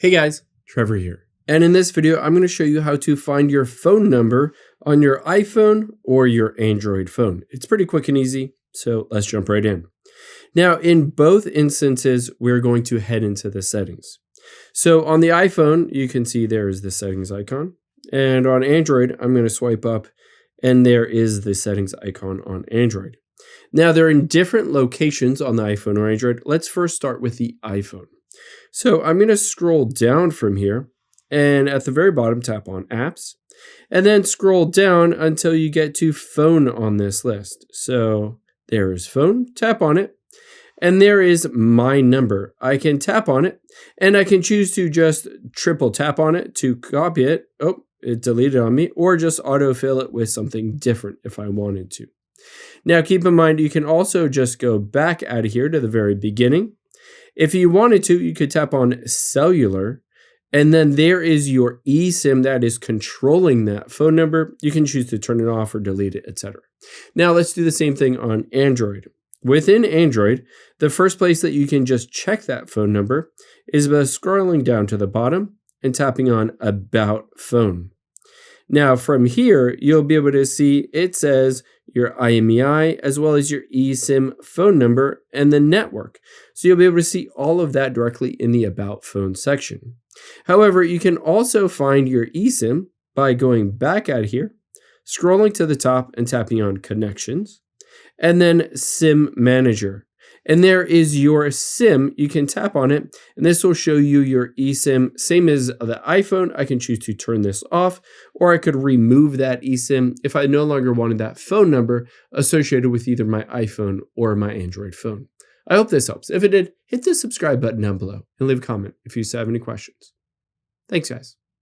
Hey guys, Trevor here. And in this video, I'm going to show you how to find your phone number on your iPhone or your Android phone. It's pretty quick and easy, so let's jump right in. Now, in both instances, we're going to head into the settings. So on the iPhone, you can see there is the settings icon. And on Android, I'm going to swipe up and there is the settings icon on Android. Now, they're in different locations on the iPhone or Android. Let's first start with the iPhone. So I'm going to scroll down from here and at the very bottom, tap on apps and then scroll down until you get to phone on this list. So there is phone, tap on it, and there is my number. I can tap on it and I can choose to just triple tap on it to copy it. Oh, it deleted on me, or just autofill it with something different if I wanted to. Now keep in mind, you can also just go back out of here to the very beginning. If you wanted to, you could tap on cellular, and then there is your eSIM that is controlling that phone number. You can choose to turn it off or delete it, etc. Now let's do the same thing on Android. Within Android, the first place that you can just check that phone number is by scrolling down to the bottom and tapping on About Phone. Now from here, you'll be able to see it says your IMEI as well as your eSIM phone number and the network. So you'll be able to see all of that directly in the About Phone section. However, you can also find your eSIM by going back out here, scrolling to the top and tapping on Connections, and then SIM Manager. And there is your SIM. You can tap on it, and this will show you your eSIM. Same as the iPhone, I can choose to turn this off, or I could remove that eSIM if I no longer wanted that phone number associated with either my iPhone or my Android phone. I hope this helps. If it did, hit the subscribe button down below and leave a comment if you have any questions. Thanks, guys.